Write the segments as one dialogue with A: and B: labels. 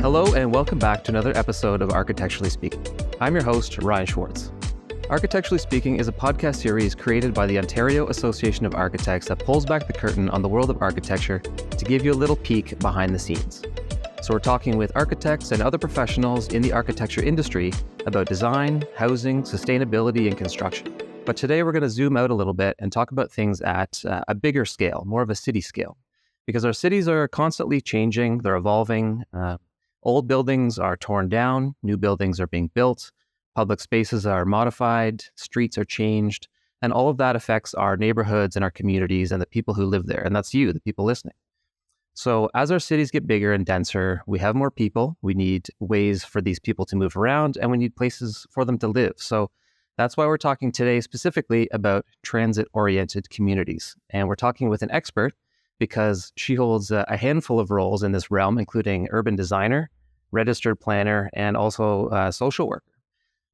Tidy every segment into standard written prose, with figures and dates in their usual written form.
A: Hello and welcome back to another episode of Architecturally Speaking. I'm your host, Ryan Schwartz. Architecturally Speaking is a podcast series created by the Ontario Association of Architects that pulls back the curtain on the world of architecture to give you a little peek behind the scenes. So we're talking with architects and other professionals in the architecture industry about design, housing, sustainability, and construction. But today we're going to zoom out a little bit and talk about things at a bigger scale, more of a city scale. Because our cities are constantly changing, they're evolving. Old buildings are torn down, new buildings are being built, public spaces are modified, streets are changed, and all of that affects our neighborhoods and our communities and the people who live there. And that's you, the people listening. So as our cities get bigger and denser, we have more people, we need ways for these people to move around, and we need places for them to live. So that's why we're talking today specifically about transit-oriented communities. And we're talking with an expert because she holds a handful of roles in this realm, including urban designer, registered planner, and also social worker.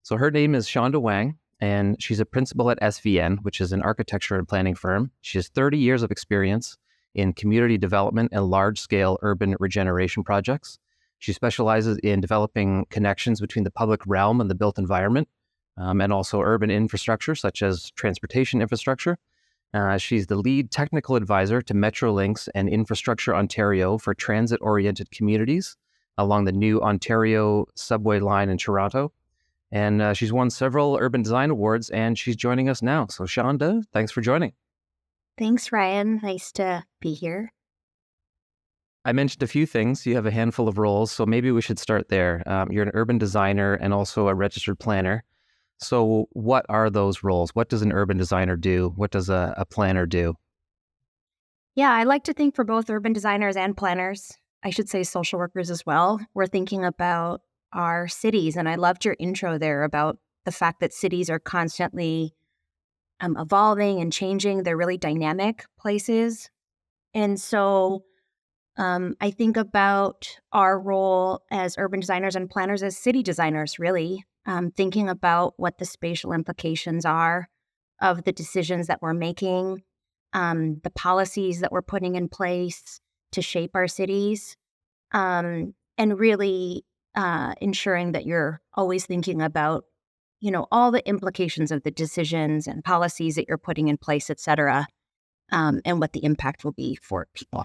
A: So her name is Shonda Wang, and she's a principal at SVN, which is an architecture and planning firm. She has 30 years of experience in community development and large-scale urban regeneration projects. She specializes in developing connections between the public realm and the built environment, and also urban infrastructure, such as transportation infrastructure. She's the lead technical advisor to Metrolinx and Infrastructure Ontario for transit-oriented communities along the new Ontario subway line in Toronto. And she's won several urban design awards, and she's joining us now. So Shonda, thanks for joining.
B: Thanks, Ryan. Nice to be here.
A: I mentioned a few things. You have a handful of roles, so maybe we should start there. You're an urban designer and also a registered planner. So what are those roles? What does an urban designer do? What does a planner do?
B: Yeah, I like to think for both urban designers and planners, I should say social workers as well, we're thinking about our cities. And I loved your intro there about the fact that cities are constantly evolving and changing. They're really dynamic places. And so I think about our role as urban designers and planners as city designers, really, thinking about what the spatial implications are of the decisions that we're making, the policies that we're putting in place to shape our cities, and really ensuring that you're always thinking about all the implications of the decisions and policies that you're putting in place, et cetera, and what the impact will be for people.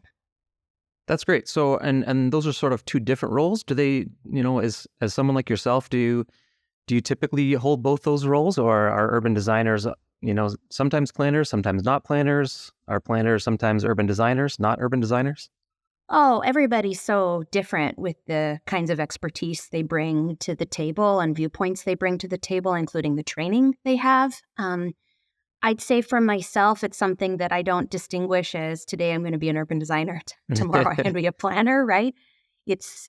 A: That's great. So, and those are sort of two different roles. Do they, as someone like yourself, do you typically hold both those roles, or are urban designers, sometimes planners, sometimes not planners? Are planners sometimes urban designers, not urban designers?
B: Oh, everybody's so different with the kinds of expertise they bring to the table and viewpoints they bring to the table, including the training they have. I'd say for myself, it's something that I don't distinguish as today I'm going to be an urban designer, tomorrow I'm going to be a planner, right? It's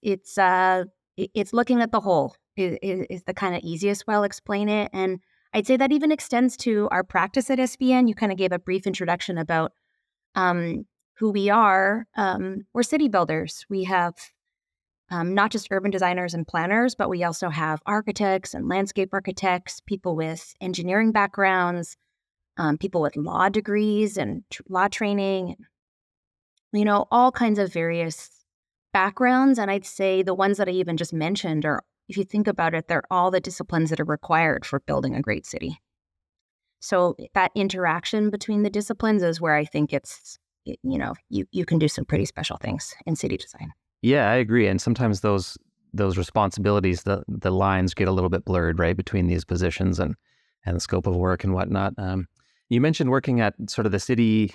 B: looking at the whole is the kind of easiest way I'll explain it. And I'd say that even extends to our practice at SVN. You kind of gave a brief introduction about who we are. We're city builders. We have not just urban designers and planners, but we also have architects and landscape architects, people with engineering backgrounds, people with law degrees and law training, all kinds of various backgrounds. And I'd say the ones that I even just mentioned are, if you think about it, they're all the disciplines that are required for building a great city. So that interaction between the disciplines is where I think you can do some pretty special things in city design.
A: Yeah, I agree. And sometimes those responsibilities, the lines get a little bit blurred, right, between these positions and the scope of work and whatnot. You mentioned working at sort of the city,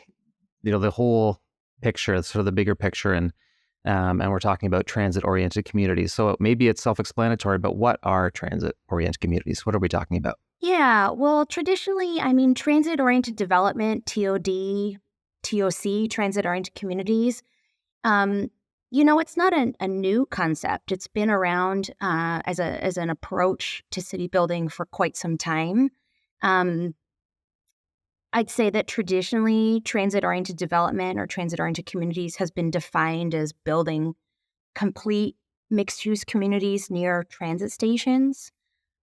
A: the whole picture, sort of the bigger picture, and we're talking about transit-oriented communities. So maybe it's self-explanatory, but what are transit-oriented communities? What are we talking about?
B: Yeah, well, traditionally, transit-oriented development, TOD, TOC, transit-oriented communities, it's not a new concept. It's been around as an approach to city building for quite some time. I'd say that traditionally, transit-oriented development or transit-oriented communities has been defined as building complete mixed-use communities near transit stations.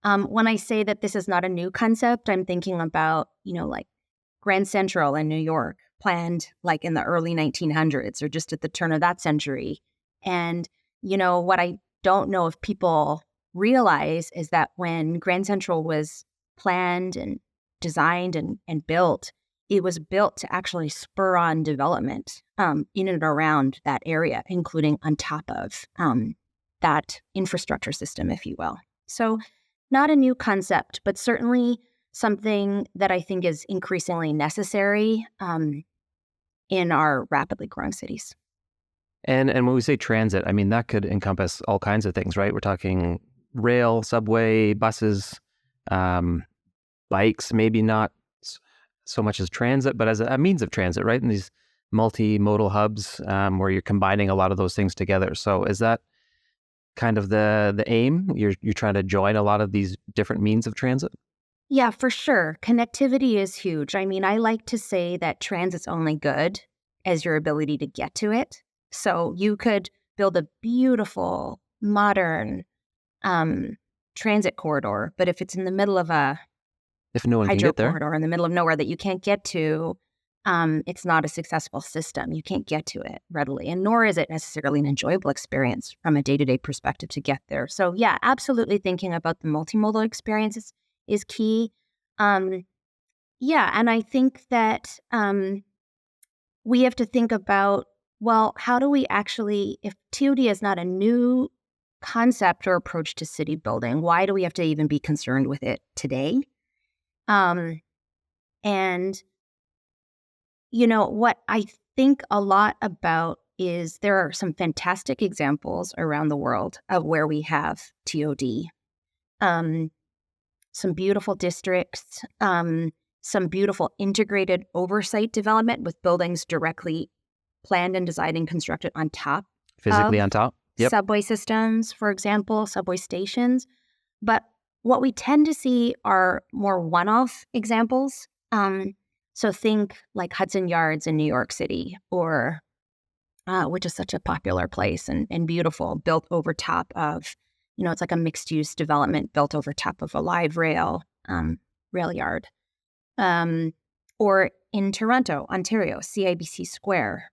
B: When I say that this is not a new concept, I'm thinking about, like Grand Central in New York, planned like in the early 1900s or just at the turn of that century. And, what I don't know if people realize is that when Grand Central was planned and designed and built, it was built to actually spur on development in and around that area, including on top of that infrastructure system, if you will. So not a new concept, but certainly something that I think is increasingly necessary in our rapidly growing cities.
A: And when we say transit, I mean, that could encompass all kinds of things, right? We're talking rail, subway, buses, bikes, maybe not so much as transit, but as a means of transit, right? And these multimodal hubs where you're combining a lot of those things together. So is that kind of the aim? You're trying to join a lot of these different means of transit?
B: Yeah, for sure. Connectivity is huge. I mean, I like to say that transit's only good as your ability to get to it. So you could build a beautiful, modern transit corridor, but if it's in the middle of a
A: If no one can
B: hydro
A: get there.
B: corridor in the middle of nowhere that you can't get to, it's not a successful system. You can't get to it readily, and nor is it necessarily an enjoyable experience from a day-to-day perspective to get there. So yeah, absolutely thinking about the multimodal experiences is key. Yeah, and I think that we have to think about, well, how do we actually, if TOD is not a new concept or approach to city building, why do we have to even be concerned with it today? And, you know, what I think a lot about is there are some fantastic examples around the world of where we have TOD. Some beautiful districts, some beautiful integrated oversight development with buildings directly planned and designed and constructed on top.
A: Physically on top? Yep.
B: Subway systems, for example, subway stations. But what we tend to see are more one-off examples. So think like Hudson Yards in New York City, or which is such a popular place and beautiful, built over top of, you know, it's like a mixed-use development built over top of a live rail yard. Or in Toronto, Ontario, CIBC Square,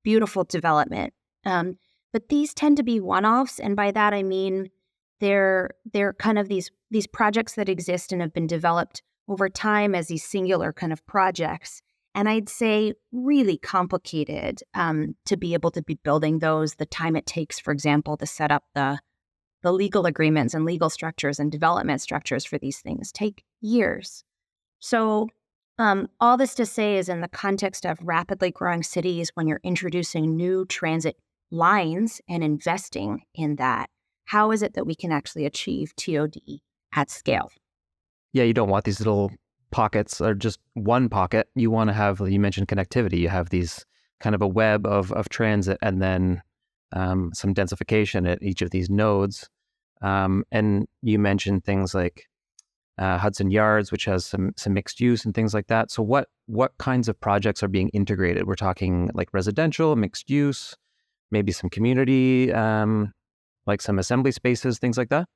B: beautiful development. But these tend to be one-offs, and by that I mean they're kind of these projects that exist and have been developed over time as these singular kind of projects. And I'd say really complicated to be able to be building those. The time it takes, for example, to set up the legal agreements and legal structures and development structures for these things take years. So all this to say is in the context of rapidly growing cities, when you're introducing new transit lines and investing in that, how is it that we can actually achieve TOD at scale?
A: Yeah, you don't want these little pockets or just one pocket. You want to have, you mentioned connectivity. You have these kind of a web of transit and then some densification at each of these nodes. And you mentioned things like Hudson Yards, which has some mixed use and things like that. So what kinds of projects are being integrated? We're talking like residential, mixed use, maybe some community, like some assembly spaces, things like that?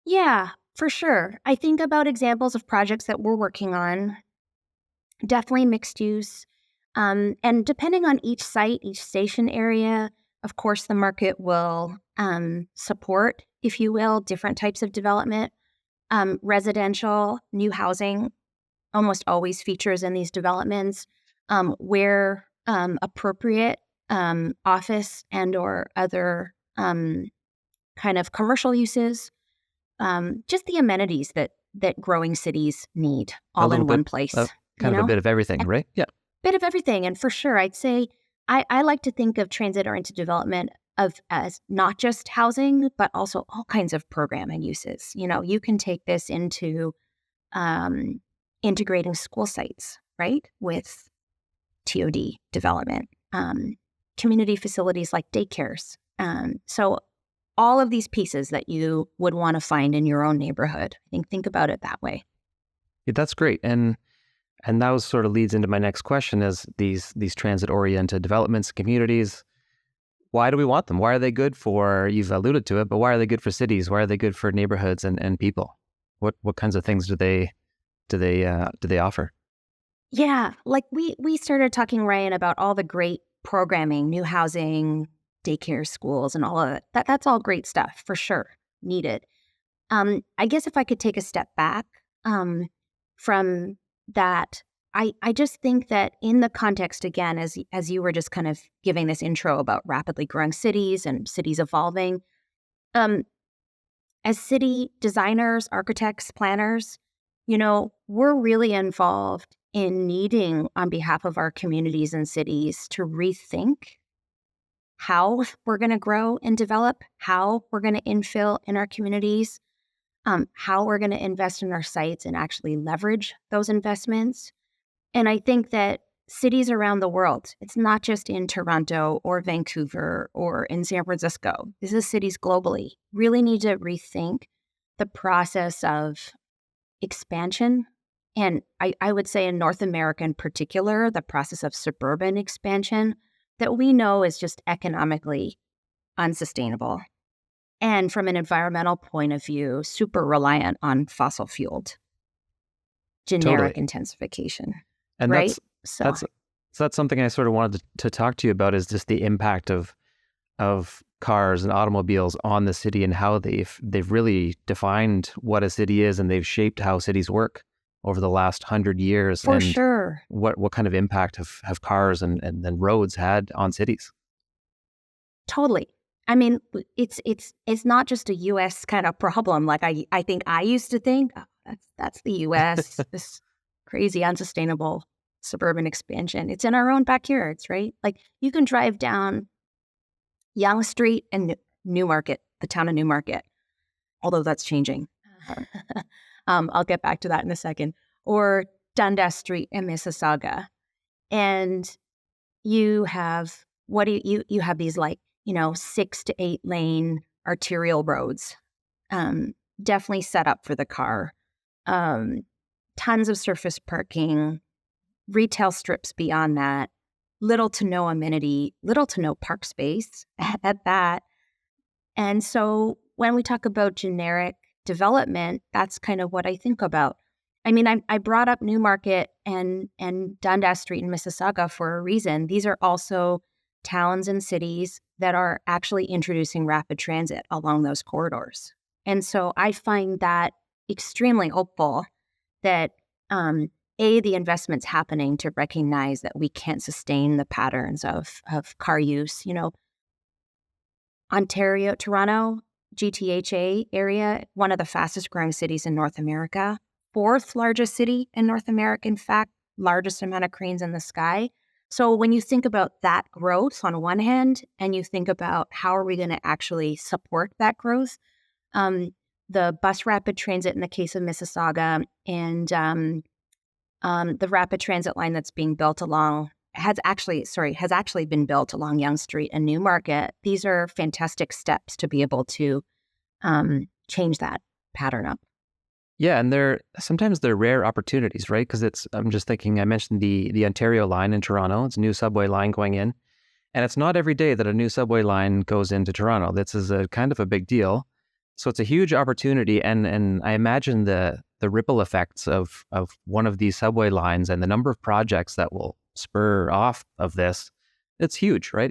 B: Yeah, for sure. I think about examples of projects that we're working on, definitely mixed use. And depending on each site, each station area, of course, the market will support, if you will, different types of development. Residential, new housing almost always features in these developments, where appropriate, office and or other kind of commercial uses, just the amenities that growing cities need all in one place.
A: Kind of a bit of everything, right? Yeah.
B: Bit of everything. And for sure, I'd say I like to think of transit-oriented development as not just housing, but also all kinds of programming uses. You know, you can take this into integrating school sites, right, with TOD development, community facilities like daycares. So all of these pieces that you would want to find in your own neighborhood. Think about it that way.
A: Yeah, that's great. And that was sort of leads into my next question is these transit-oriented developments, communities, why do we want them? Why are they good for, you've alluded to it, but why are they good for cities? Why are they good for neighborhoods and people? What kinds of things do they offer?
B: Yeah, like we started talking, Ryan, about all the great programming, new housing, daycare schools and all of that. That's all great stuff for sure, needed. I guess if I could take a step back from that, I just think that in the context, again, as you were just kind of giving this intro about rapidly growing cities and cities evolving, as city designers, architects, planners, we're really involved in needing, on behalf of our communities and cities, to rethink how we're going to grow and develop, how we're going to infill in our communities, how we're going to invest in our sites and actually leverage those investments. And I think that cities around the world, it's not just in Toronto or Vancouver or in San Francisco, this is cities globally, really need to rethink the process of expansion. And I would say in North America in particular, the process of suburban expansion that we know is just economically unsustainable. And from an environmental point of view, super reliant on fossil fueled generic intensification.
A: And
B: right?
A: that's something I sort of wanted to talk to you about, is just the impact of cars and automobiles on the city and how they've really defined what a city is, and they've shaped how cities work over the last 100 years.
B: For
A: and
B: sure.
A: What kind of impact have cars and then roads had on cities?
B: Totally. I mean, it's not just a U.S. kind of problem. Like I think I used to think, oh, that's the U.S. this crazy unsustainable suburban expansion. It's in our own backyards, right? Like you can drive down Yonge Street in Newmarket, the town of Newmarket, although that's changing. I'll get back to that in a second. Or Dundas Street in Mississauga, and you have you have these 6 to 8 lane arterial roads, definitely set up for the car. Tons of surface parking, retail strips beyond that, little to no amenity, little to no park space at that. And so when we talk about generic development, that's kind of what I think about. I mean, I brought up Newmarket and Dundas Street in Mississauga for a reason. These are also towns and cities that are actually introducing rapid transit along those corridors. And so I find that extremely hopeful that, the investment's happening to recognize that we can't sustain the patterns of car use. Ontario, Toronto, GTHA area, one of the fastest growing cities in North America, 4th largest city in North America, in fact, largest amount of cranes in the sky. So when you think about that growth on one hand, and you think about how are we going to actually support that growth, the bus rapid transit in the case of Mississauga and the rapid transit line that's being built along has actually been built along Yonge Street and Newmarket. These are fantastic steps to be able to change that pattern up.
A: Yeah, and sometimes they're rare opportunities, right? Because I'm just thinking, I mentioned the Ontario line in Toronto. It's a new subway line going in. And it's not every day that a new subway line goes into Toronto. This is a kind of a big deal. So it's a huge opportunity. And I imagine the ripple effects of one of these subway lines and the number of projects that will spur off of this, it's huge, right?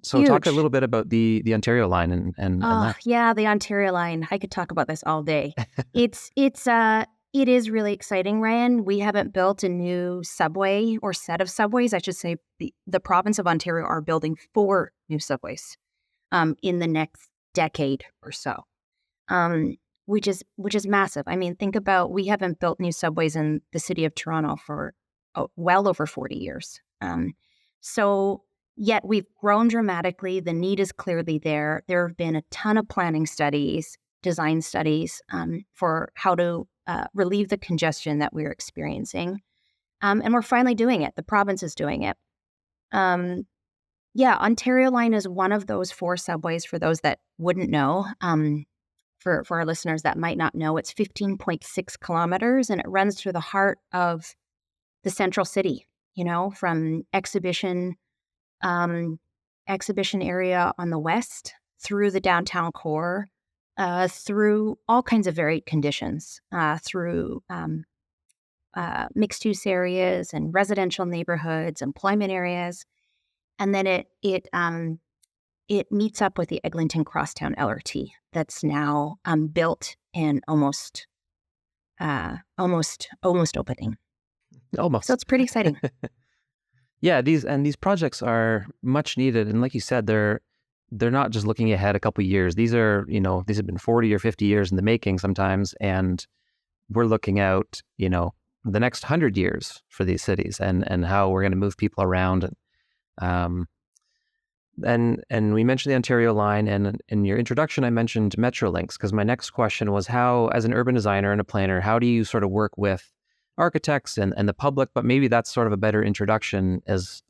A: So
B: huge.
A: Talk a little bit about the Ontario line and that.
B: Yeah, the Ontario line. I could talk about this all day. It is really exciting, Ryan. We haven't built a new subway or set of subways. I should say the province of Ontario are building 4 new subways in the next decade or so, which is massive. I mean, think about, we haven't built new subways in the city of Toronto for well over 40 years. So yet we've grown dramatically. The need is clearly there. There have been a ton of planning studies, design studies for how to relieve the congestion that we're experiencing. And we're finally doing it. The province is doing it. Ontario Line is one of those 4 subways, for those that wouldn't know. For our listeners that might not know, it's 15.6 kilometers, and it runs through the heart of the central city, from exhibition area on the west, through the downtown core, through all kinds of varied conditions, through mixed-use areas and residential neighborhoods, employment areas, and then it it meets up with the Eglinton Crosstown LRT that's now built and almost opening.
A: Almost.
B: So it's pretty exciting.
A: Yeah, these projects are much needed, and like you said, they're not just looking ahead a couple of years. These are, these have been 40 or 50 years in the making sometimes, and we're looking out, the next 100 years for these cities and how we're going to move people around. And we mentioned the Ontario line, and in your introduction, I mentioned Metrolinx, because my next question was how, as an urban designer and a planner, how do you sort of work with architects and the public? But maybe that's sort of a better introduction as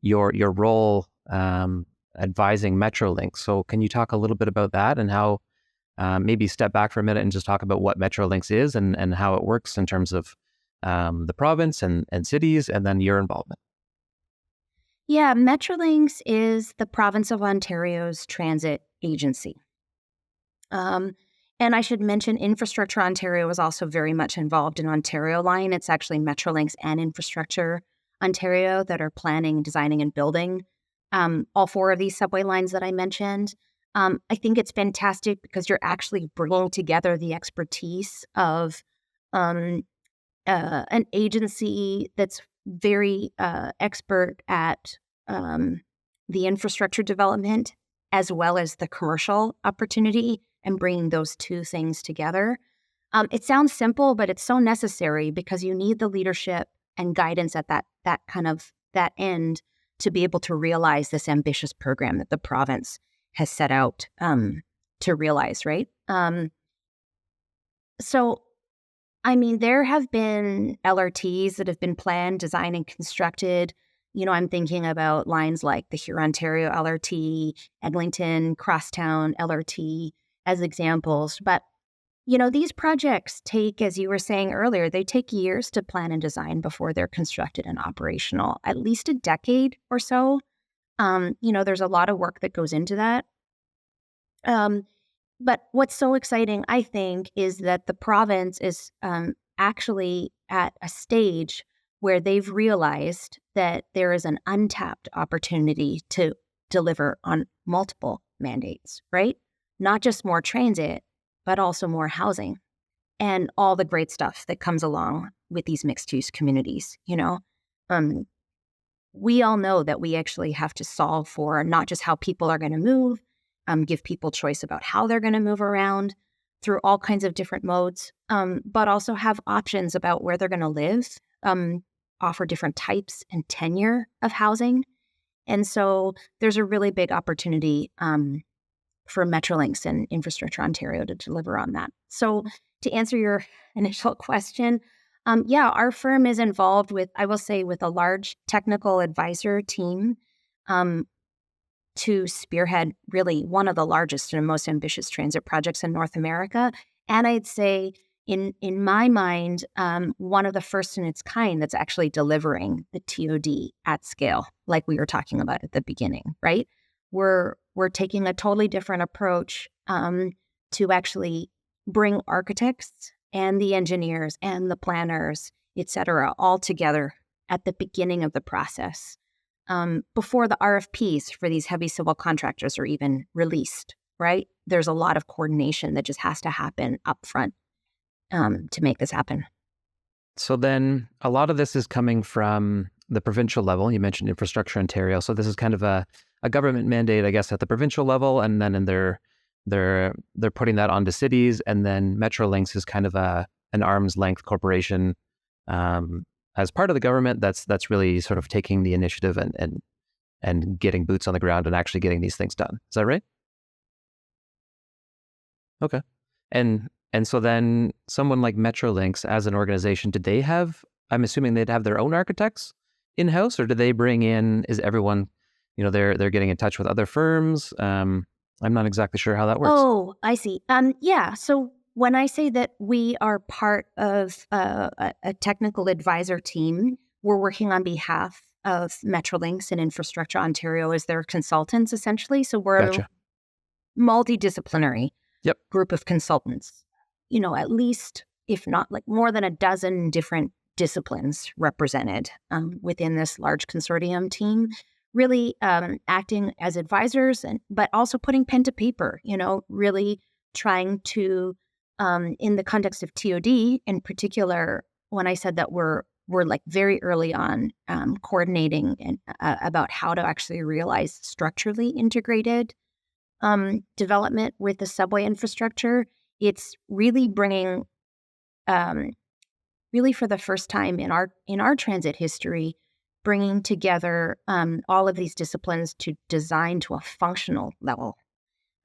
A: your role advising Metrolinx. So can you talk a little bit about that and how maybe step back for a minute and just talk about what Metrolinx is and how it works in terms of the province and cities, and then your involvement?
B: Yeah, Metrolinx is the province of Ontario's transit agency. And I should mention Infrastructure Ontario is also very much involved in Ontario Line. It's actually Metrolinx and Infrastructure Ontario that are planning, designing, and building all four of these subway lines that I mentioned. I think it's fantastic because you're actually bringing together the expertise of an agency that's very expert at the infrastructure development as well as the commercial opportunity, and bringing those two things together. It sounds simple, but it's so necessary because you need the leadership and guidance at that end to be able to realize this ambitious program that the province has set out to realize, right? So, I mean, there have been LRTs that have been planned, designed, and constructed. I'm thinking about lines like the Hurontario LRT, Eglinton Crosstown LRT as examples. But, these projects take, as you were saying earlier, they take years to plan and design before they're constructed and operational, at least a decade or so. There's a lot of work that goes into that. But what's so exciting, I think, is that the province is actually at a stage where they've realized that there is an untapped opportunity to deliver on multiple mandates, right? Not just more transit, but also more housing and all the great stuff that comes along with these mixed-use communities, we all know that we actually have to solve for not just how people are going to move, give people choice about how they're going to move around through all kinds of different modes, but also have options about where they're going to live, offer different types and tenure of housing. And so there's a really big opportunity for Metrolinx and Infrastructure Ontario to deliver on that. So to answer your initial question, our firm is involved with, I will say, with a large technical advisor team to spearhead really one of the largest and most ambitious transit projects in North America. And I'd say, in my mind, one of the first in its kind that's actually delivering the TOD at scale, like we were talking about at the beginning, right? We're taking a totally different approach to actually bring architects and the engineers and the planners, et cetera, all together at the beginning of the process, before the RFPs for these heavy civil contractors are even released, right? There's a lot of coordination that just has to happen up front to make this happen.
A: So then a lot of this is coming from the provincial level. You mentioned Infrastructure Ontario. So this is kind of a government mandate, I guess, at the provincial level, and then they're putting that onto cities, and then Metrolinx is kind of an arm's length corporation as part of the government that's really sort of taking the initiative and getting boots on the ground and actually getting these things done. Is that right? Okay. And so then someone like Metrolinx as an organization, I'm assuming they'd have their own architects in-house, or do they bring in, is everyone, they're getting in touch with other firms? I'm not exactly sure how that works.
B: Oh, I see. Yeah. So when I say that we are part of a technical advisor team, we're working on behalf of Metrolinx and Infrastructure Ontario as their consultants, essentially. So we're
A: Gotcha.
B: a multidisciplinary
A: Yep.
B: group of consultants, at least, if not like more than a dozen different disciplines represented within this large consortium team. really acting as advisors, but also putting pen to paper, really trying to, in the context of TOD in particular, when I said that we're like very early on coordinating and about how to actually realize structurally integrated development with the subway infrastructure, it's really bringing, really for the first time in our transit history, bringing together all of these disciplines to design to a functional level.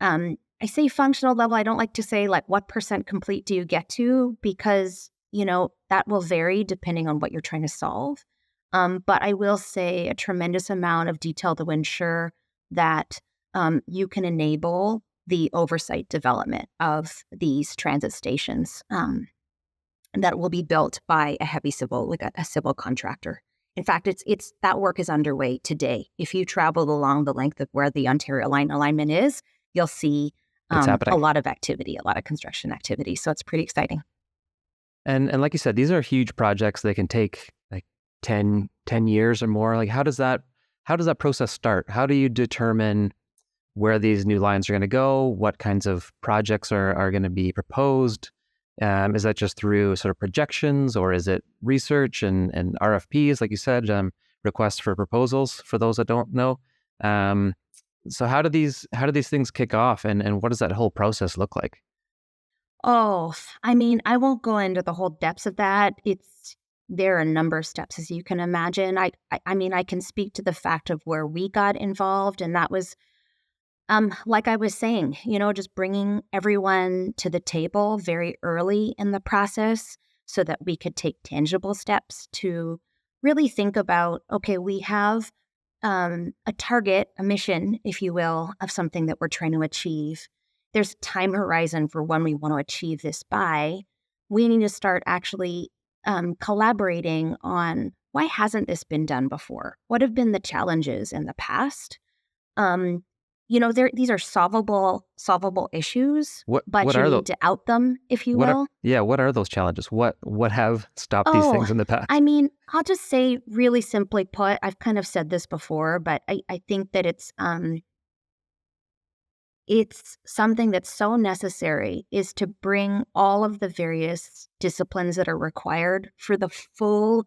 B: I say functional level. I don't like to say like what % complete do you get to, because that will vary depending on what you're trying to solve. But I will say a tremendous amount of detail to ensure that you can enable the oversight development of these transit stations that will be built by a heavy civil, like a civil contractor. In fact, it's that work is underway today. If you travel along the length of where the Ontario line alignment is, you'll see a lot of activity, a lot of construction activity. So it's pretty exciting.
A: And like you said, these are huge projects. They can take like 10 years or more. Like how does that process start? How do you determine where these new lines are going to go? What kinds of projects are going to be proposed? Is that just through sort of projections, or is it research and RFPs, like you said, requests for proposals for those that don't know? So how do these things kick off, and what does that whole process look like?
B: Oh, I mean, I won't go into the whole depths of that. There are a number of steps, as you can imagine. I mean, I can speak to the fact of where we got involved, and that was, like I was saying, just bringing everyone to the table very early in the process so that we could take tangible steps to really think about, okay, we have a target, a mission, if you will, of something that we're trying to achieve. There's a time horizon for when we want to achieve this by. We need to start actually collaborating on why hasn't this been done before? What have been the challenges in the past? These are solvable issues, but you need to out them, if you will.
A: What are those challenges? What have stopped these things in the past?
B: I mean, I'll just say really simply put, I've kind of said this before, but I think that it's something that's so necessary, is to bring all of the various disciplines that are required for the full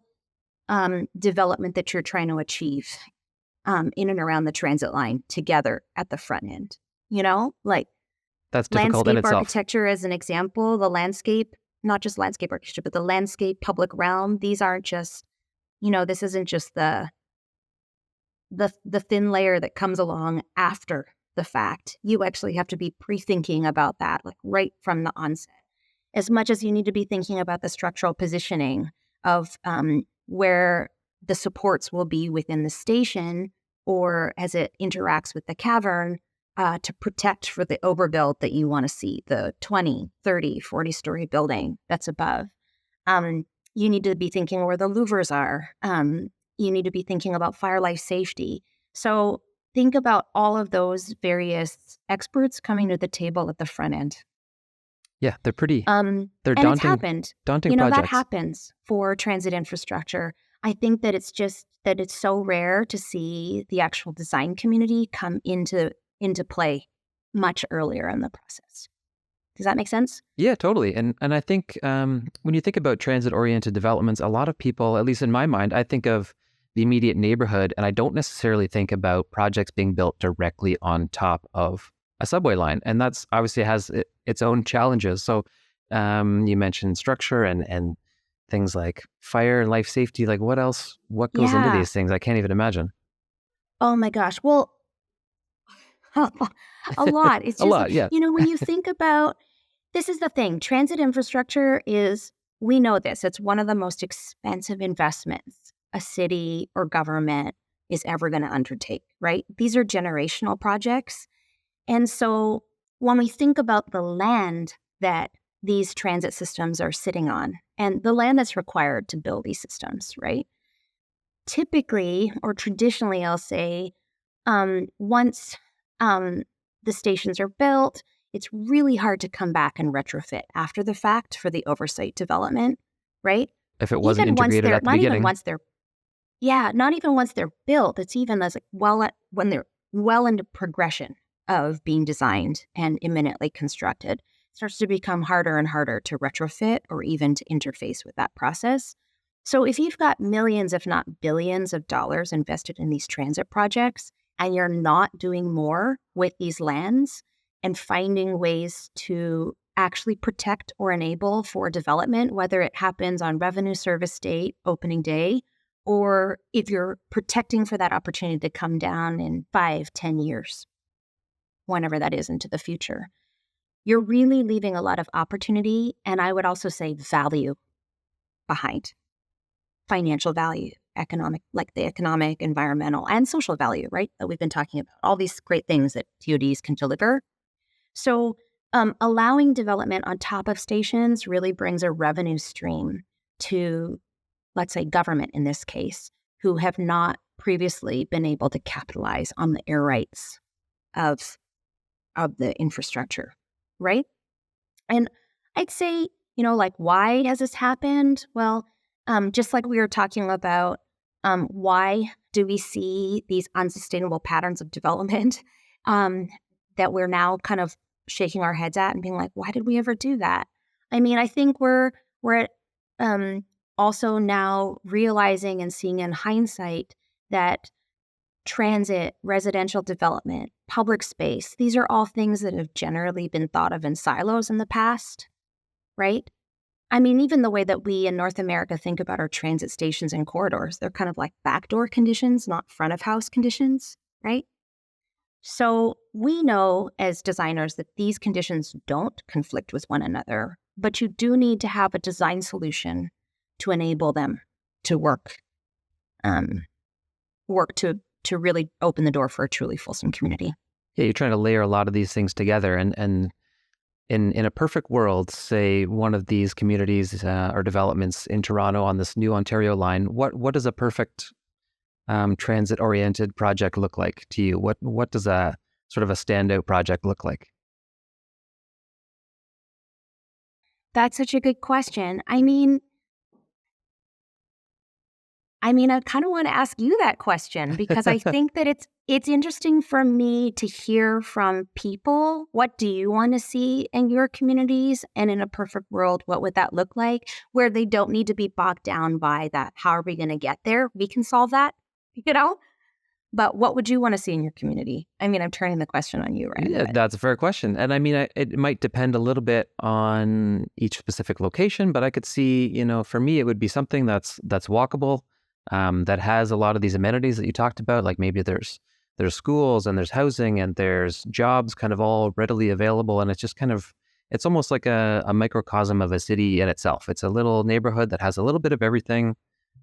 B: development that you're trying to achieve in and around the transit line together at the front end. Like
A: that's difficult in
B: itself. Landscape architecture as an example, the landscape, not just landscape architecture, but the landscape public realm. These aren't just, this isn't just the thin layer that comes along after the fact. You actually have to be pre-thinking about that, like right from the onset, as much as you need to be thinking about the structural positioning of where the supports will be within the station or as it interacts with the cavern to protect for the overbuild that you want to see, the 20, 30, 40-story building that's above. You need to be thinking where the louvers are. You need to be thinking about fire life safety. So think about all of those various experts coming to the table at the front end.
A: Yeah, they're pretty. They're
B: and
A: daunting.
B: It's happened.
A: Daunting projects.
B: That happens for transit infrastructure. I think that it's so rare to see the actual design community come into play much earlier in the process. Does that make sense?
A: Yeah, totally. And I think when you think about transit-oriented developments, a lot of people, at least in my mind, I think of the immediate neighborhood, and I don't necessarily think about projects being built directly on top of a subway line. And that's obviously has its own challenges. So you mentioned structure and things like fire and life safety. Like what else? What goes into these things? I can't even imagine.
B: Oh my gosh. Well, a lot. It's just,
A: a lot, yeah.
B: When you think about, this is the thing, transit infrastructure is, we know this, it's one of the most expensive investments a city or government is ever going to undertake, right? These are generational projects. And so when we think about the land that these transit systems are sitting on and the land that's required to build these systems, right? Typically, or traditionally, I'll say, once the stations are built, it's really hard to come back and retrofit after the fact for the oversight development, right?
A: If it wasn't integrated at the beginning.
B: Yeah, not even once they're built. It's even as when they're well into progression of being designed and imminently constructed. It starts to become harder and harder to retrofit or even to interface with that process. So if you've got millions, if not billions of dollars invested in these transit projects, and you're not doing more with these lands and finding ways to actually protect or enable for development, whether it happens on revenue service date, opening day, or if you're protecting for that opportunity to come down in 5, 10 years, whenever that is into the future, you're really leaving a lot of opportunity, and I would also say value behind. Financial value, like the economic, environmental, and social value, right? That we've been talking about, all these great things that TODs can deliver. So allowing development on top of stations really brings a revenue stream to, let's say, government in this case, who have not previously been able to capitalize on the air rights of the infrastructure, right? And I'd say, like, why has this happened? Well, just like we were talking about, why do we see these unsustainable patterns of development that we're now kind of shaking our heads at and being like, why did we ever do that? I mean, I think we're also now realizing and seeing in hindsight that transit, residential development, public space, these are all things that have generally been thought of in silos in the past, right? I mean, even the way that we in North America think about our transit stations and corridors, they're kind of like backdoor conditions, not front of house conditions, right? So we know as designers that these conditions don't conflict with one another, but you do need to have a design solution to enable them to work to really open the door for a truly fulsome community.
A: Yeah, you're trying to layer a lot of these things together, and in a perfect world, say one of these communities or developments in Toronto on this new Ontario line, what does a perfect transit-oriented project look like to you? What does a sort of a standout project look like?
B: That's such a good question. I mean, I kind of want to ask you that question because I think that it's interesting for me to hear from people. What do you want to see in your communities? And in a perfect world, what would that look like? Where they don't need to be bogged down by that. How are we going to get there? We can solve that, But what would you want to see in your community? I mean, I'm turning the question on you, right?
A: Yeah, that's a fair question. And I mean, it might depend a little bit on each specific location, but I could see, for me, it would be something that's walkable, that has a lot of these amenities that you talked about. Like maybe there's schools and there's housing and there's jobs kind of all readily available. And it's just it's almost like a microcosm of a city in itself. It's a little neighborhood that has a little bit of everything.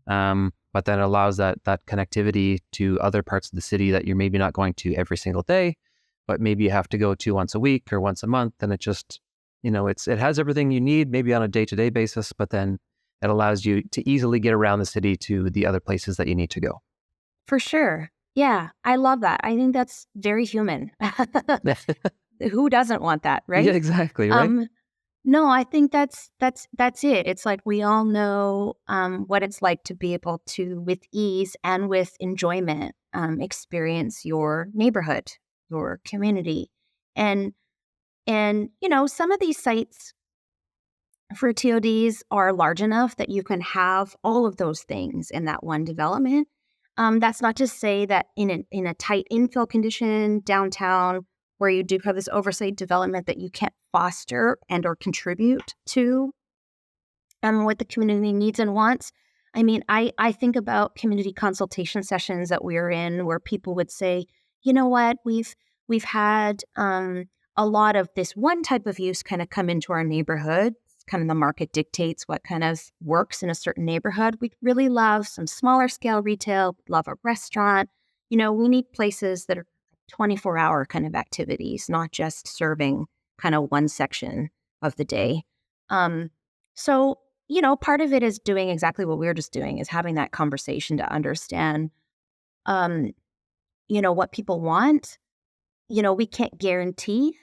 A: But then it allows that connectivity to other parts of the city that you're maybe not going to every single day, but maybe you have to go to once a week or once a month. And it just, it has everything you need maybe on a day-to-day basis, but then it allows you to easily get around the city to the other places that you need to go.
B: For sure. Yeah, I love that. I think that's very human. Who doesn't want that, right?
A: Yeah, exactly, right?
B: No, I think that's it. It's like we all know what it's like to be able to, with ease and with enjoyment, experience your neighborhood, your community, and some of these sites for TODs are large enough that you can have all of those things in that one development. That's not to say that in a tight infill condition downtown, where you do have this oversight development, that you can't foster and or contribute to what the community needs and wants. I mean, I think about community consultation sessions that we're in where people would say, you know what, we've had a lot of this one type of use kind of come into our neighborhood. Kind of the market dictates what kind of works in a certain neighborhood. We really love some smaller scale retail, love a restaurant. We need places that are 24-hour kind of activities, not just serving kind of one section of the day. So, part of it is doing exactly what we were just doing, is having that conversation to understand, what people want. We can't guarantee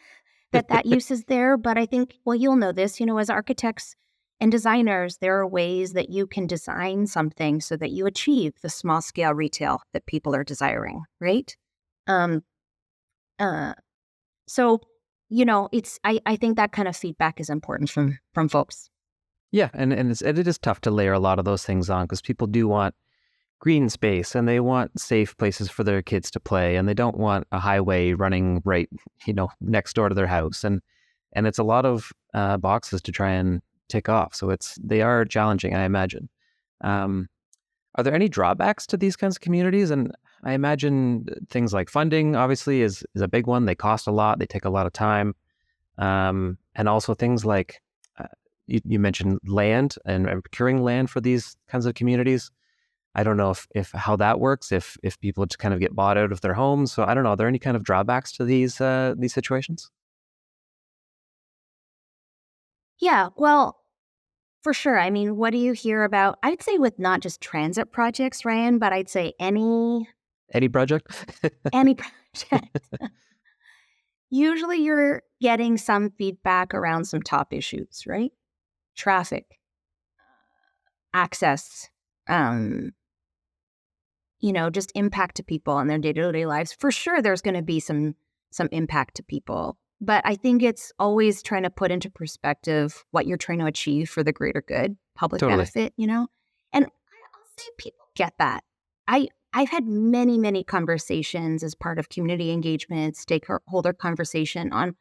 B: that use is there, but I think, well, you'll know this, as architects And designers, there are ways that you can design something so that you achieve the small scale retail that people are desiring, right? Um, uh, so, I think that kind of feedback is important from folks.
A: Yeah, and it is tough to layer a lot of those things on because people do want green space and they want safe places for their kids to play and they don't want a highway running right, next door to their house. And it's a lot of boxes to try and tick off. So they are challenging, I imagine. Are there any drawbacks to these kinds of communities? And I imagine things like funding obviously is a big one. They cost a lot. They take a lot of time. And also things like you mentioned land and procuring land for these kinds of communities. I don't know if how that works, if people just kind of get bought out of their homes. So I don't know. Are there any kind of drawbacks to these situations?
B: Yeah, well, for sure. I mean, what do you hear about? I'd say with not just transit projects, Ryan, but I'd say any
A: project.
B: any project. Usually you're getting some feedback around some top issues, right? Traffic, access, just impact to people in their day-to-day lives. For sure, there's going to be some impact to people. But I think it's always trying to put into perspective what you're trying to achieve for the greater good, public
A: Totally.
B: benefit, And I'll say people get that. I've had many, many conversations as part of community engagement, stakeholder conversation on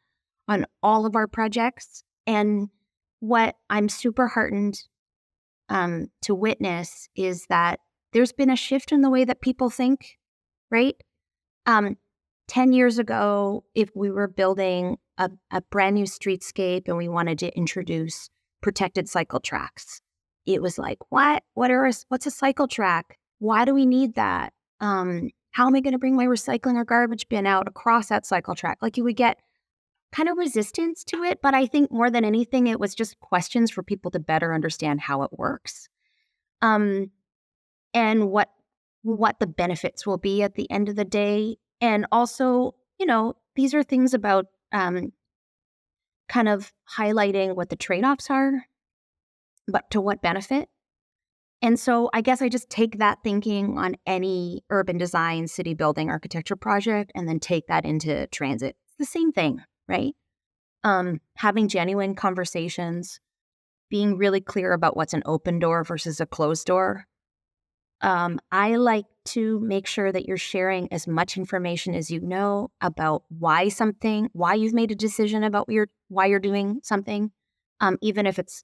B: all of our projects. And what I'm super heartened to witness is that there's been a shift in the way that people think, right? 10 years ago, if we were building a brand new streetscape and we wanted to introduce protected cycle tracks, it was like, what's a cycle track? Why do we need that? How am I going to bring my recycling or garbage bin out across that cycle track? Like you would get kind of resistance to it, but I think more than anything, it was just questions for people to better understand how it works. And what the benefits will be at the end of the day. And also, these are things about kind of highlighting what the trade-offs are, but to what benefit. And so I guess I just take that thinking on any urban design, city building, architecture project, and then take that into transit. It's the same thing, right? Having genuine conversations, being really clear about what's an open door versus a closed door. I like to make sure that you're sharing as much information as you know about why you've made a decision about why you're doing something, even if it's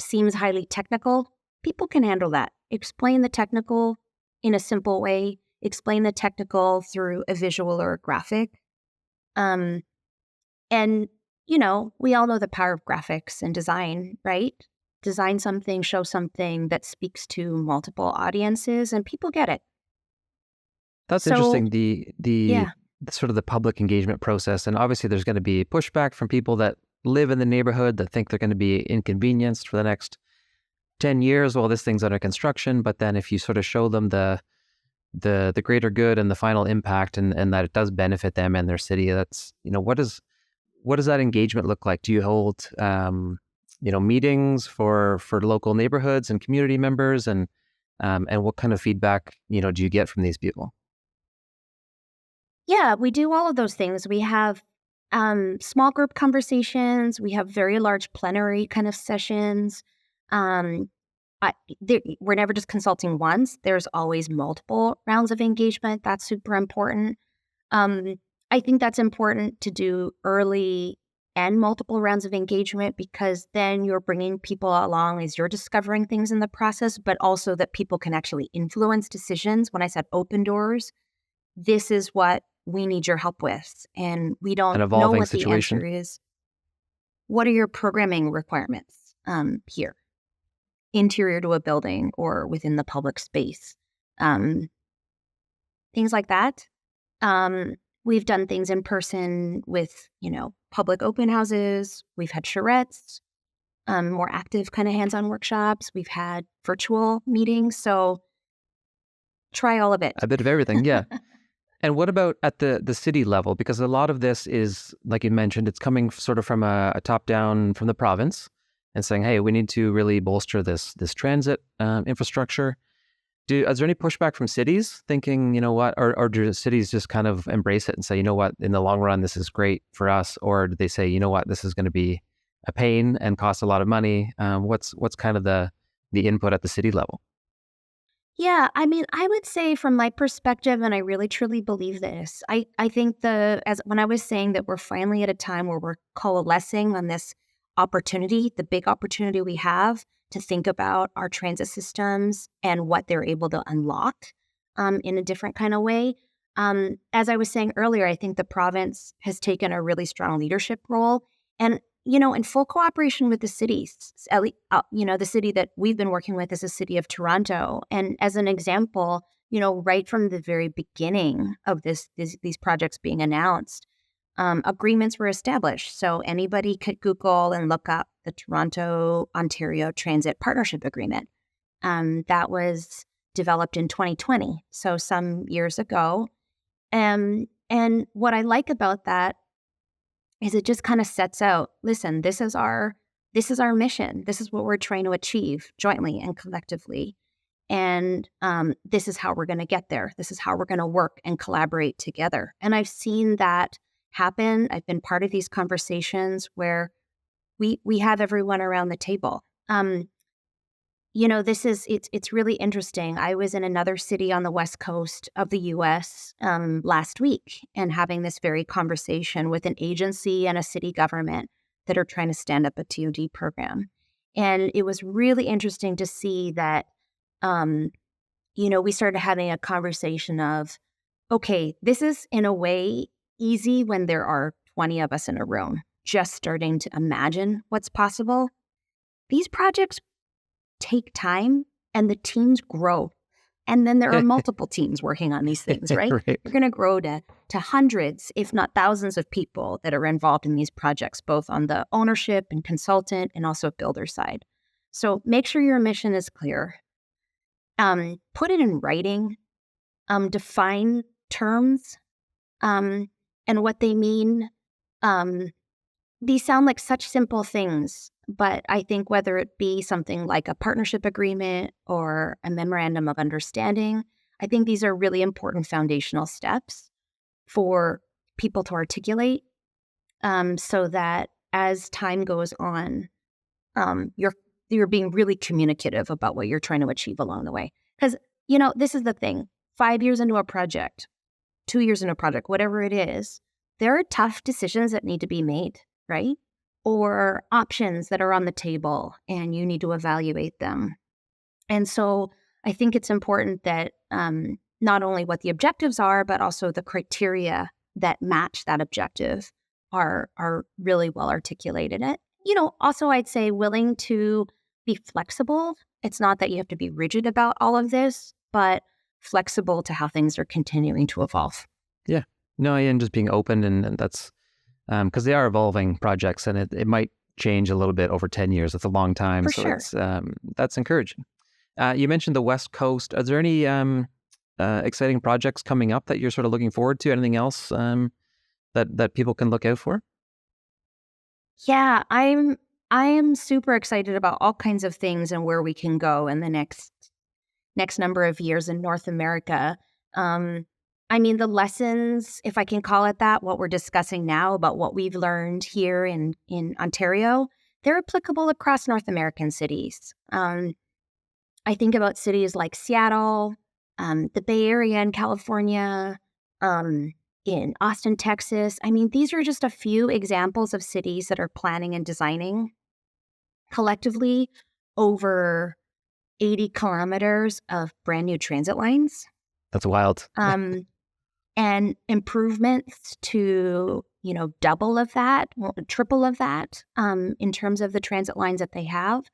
B: seems highly technical. People can handle that. Explain the technical in a simple way. Explain the technical through a visual or a graphic. And, we all know the power of graphics and design, right? Design something, show something that speaks to multiple audiences, and people get it.
A: That's interesting. The sort of the public engagement process, and obviously there's going to be pushback from people that live in the neighborhood that think they're going to be inconvenienced for the next 10 years while this thing's under construction. But then if you sort of show them the greater good and the final impact and that it does benefit them and their city, that's, what does that engagement look like? Do you hold, meetings for local neighborhoods and community members and what kind of feedback, do you get from these people?
B: Yeah, we do all of those things. We have small group conversations. We have very large plenary kind of sessions. We're never just consulting once. There's always multiple rounds of engagement. That's super important. I think that's important to do early and multiple rounds of engagement because then you're bringing people along as you're discovering things in the process, but also that people can actually influence decisions. When I said open doors, this is what we need your help with. And we don't know what situation. The answer is. What are your programming requirements here? Interior to a building or within the public space. Things like that. We've done things in person with, public open houses. We've had charrettes, more active kind of hands-on workshops. We've had virtual meetings. So try all of it.
A: A bit of everything, yeah. And what about at the city level? Because a lot of this is, like you mentioned, it's coming sort of from a top-down from the province. and saying, hey, we need to really bolster this transit infrastructure. Is there any pushback from cities thinking, you know what, or do cities just kind of embrace it and say, you know what, in the long run, this is great for us? Or do they say, you know what, this is going to be a pain and cost a lot of money? What's kind of the input at the city level?
B: Yeah, I mean, I would say from my perspective, and I really truly believe this, I think as when I was saying that we're finally at a time where we're coalescing on this opportunity, the big opportunity we have to think about our transit systems and what they're able to unlock in a different kind of way. As I was saying earlier, I think the province has taken a really strong leadership role. And in full cooperation with the cities, at least, the city that we've been working with is the city of Toronto. And as an example, right from the very beginning of these projects being announced, agreements were established. So anybody could Google and look up the Toronto-Ontario Transit Partnership Agreement. That was developed in 2020, so some years ago. And what I like about that is it just kind of sets out, listen, this is our mission. This is what we're trying to achieve jointly and collectively. And this is how we're going to get there. This is how we're going to work and collaborate together. And I've seen that happen. I've been part of these conversations where we have everyone around the table. It's really interesting. I was in another city on the West Coast of the US last week and having this very conversation with an agency and a city government that are trying to stand up a TOD program. And it was really interesting to see that, we started having a conversation of, okay, this is in a way easy when there are 20 of us in a room, just starting to imagine what's possible. These projects take time and the teams grow. And then there are multiple teams working on these things, right?
A: Right.
B: We're going to grow to hundreds, if not thousands of people that are involved in these projects, both on the ownership and consultant and also builder side. So make sure your mission is clear. Put it in writing. Define terms and what they mean. These sound like such simple things, but I think whether it be something like a partnership agreement or a memorandum of understanding, I think these are really important foundational steps for people to articulate so that as time goes on, you're being really communicative about what you're trying to achieve along the way. Because, this is the thing. 5 years into a project, 2 years into a project, whatever it is, there are tough decisions that need to be made, right? Or options that are on the table and you need to evaluate them. And so I think it's important that not only what the objectives are, but also the criteria that match that objective are really well articulated. Also I'd say willing to be flexible. It's not that you have to be rigid about all of this, but flexible to how things are continuing to evolve.
A: Yeah. No, and just being open, and that's because they are evolving projects, and it might change a little bit over 10 years. It's a long time.
B: For
A: so
B: sure.
A: It's, that's encouraging. You mentioned the West Coast. Are there any exciting projects coming up that you're sort of looking forward to? Anything else that people can look out for?
B: Yeah, I am super excited about all kinds of things and where we can go in the next number of years in North America. The lessons, if I can call it that, what we're discussing now about what we've learned here in Ontario, they're applicable across North American cities. I think about cities like Seattle, the Bay Area in California, in Austin, Texas. These are just a few examples of cities that are planning and designing collectively over 80 kilometers of brand new transit lines.
A: That's wild.
B: And improvements to, double of that, triple of that, in terms of the transit lines that they have.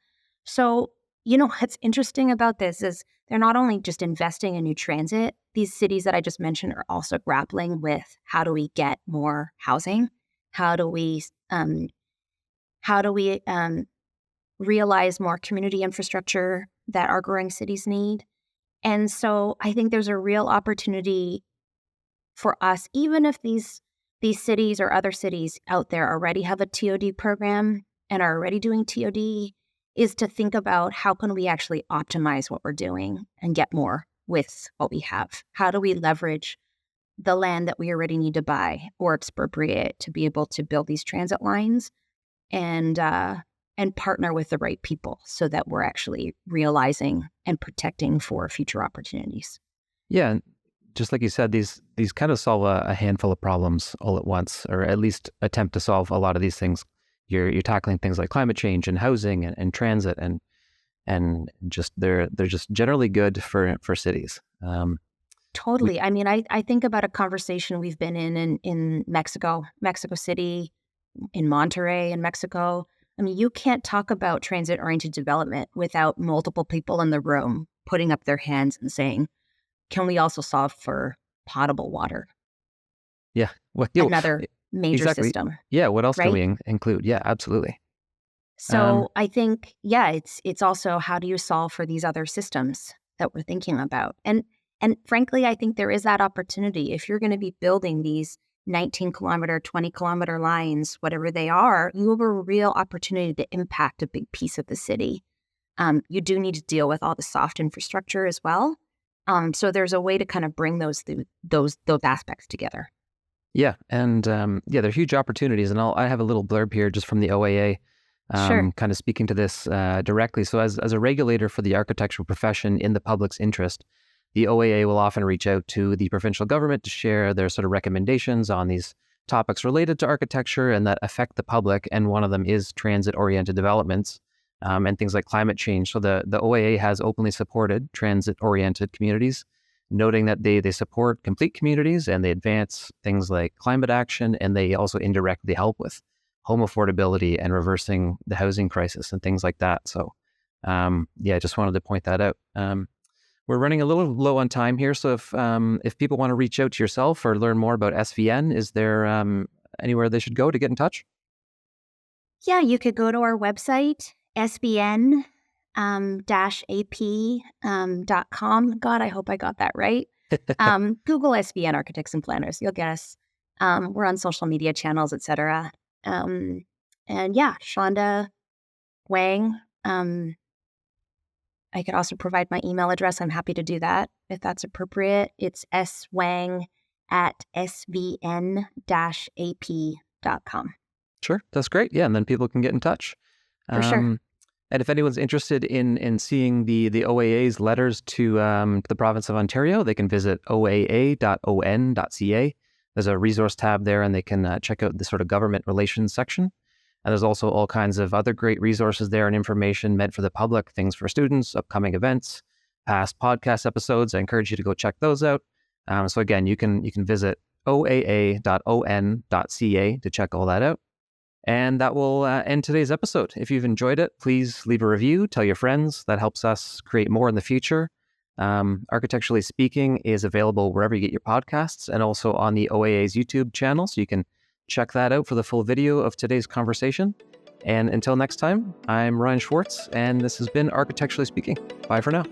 B: So, what's interesting about this is they're not only just investing in new transit, these cities that I just mentioned are also grappling with how do we get more housing? How do we realize more community infrastructure that our growing cities need? And so I think there's a real opportunity for us, even if these cities or other cities out there already have a TOD program, and are already doing TOD is to think about how can we actually optimize what we're doing and get more with what we have. How do we leverage the land that we already need to buy or expropriate to be able to build these transit lines and partner with the right people so that we're actually realizing and protecting for future opportunities.
A: Yeah, and just like you said, these kind of solve a handful of problems all at once, or at least attempt to solve a lot of these things. You're tackling things like climate change and housing and transit and just they're just generally good for cities.
B: Totally. I mean, I think about a conversation we've been in Mexico City, in Monterrey in Mexico. I mean, you can't talk about transit-oriented development without multiple people in the room putting up their hands and saying, can we also solve for potable water?
A: Yeah. Well,
B: Another major
A: exactly.
B: system.
A: Yeah. What else can
B: right?
A: we include? Yeah, absolutely.
B: So I think, yeah, it's also how do you solve for these other systems that we're thinking about? And frankly, I think there is that opportunity. If you're going to be building these 19-kilometer, 20-kilometer lines, whatever they are, you have a real opportunity to impact a big piece of the city. You do need to deal with all the soft infrastructure as well. So there's a way to kind of bring those aspects together.
A: Yeah, and they're huge opportunities. And I have a little blurb here just from the OAA.
B: Sure.
A: Kind of speaking to this directly. So as a regulator for the architectural profession in the public's interest, the OAA will often reach out to the provincial government to share their sort of recommendations on these topics related to architecture and that affect the public. And one of them is transit-oriented developments and things like climate change. So the OAA has openly supported transit-oriented communities, noting that they support complete communities and they advance things like climate action, and they also indirectly help with home affordability and reversing the housing crisis and things like that. So, I just wanted to point that out. We're running a little low on time here, so if people want to reach out to yourself or learn more about SVN, is there anywhere they should go to get in touch?
B: Yeah, you could go to our website, SVN ap.com. God, I hope I got that right. Google SVN Architects and Planners. You'll get us. We're on social media channels, etc. And yeah, Shonda Wang. I could also provide my email address. I'm happy to do that if that's appropriate. It's swang@svn-ap.com.
A: Sure, that's great. Yeah, and then people can get in touch.
B: For sure.
A: And if anyone's interested in seeing the OAA's letters to the province of Ontario, they can visit oaa.on.ca. There's a resource tab there, and they can check out the sort of government relations section. And there's also all kinds of other great resources there and information meant for the public, things for students, upcoming events, past podcast episodes. I encourage you to go check those out. So again, you can visit oaa.on.ca to check all that out. And that will end today's episode. If you've enjoyed it, please leave a review, tell your friends. That helps us create more in the future. Architecturally Speaking is available wherever you get your podcasts and also on the OAA's YouTube channel. So you can check that out for the full video of today's conversation. And until next time, I'm Ryan Schwartz, and this has been Architecturally Speaking. Bye for now.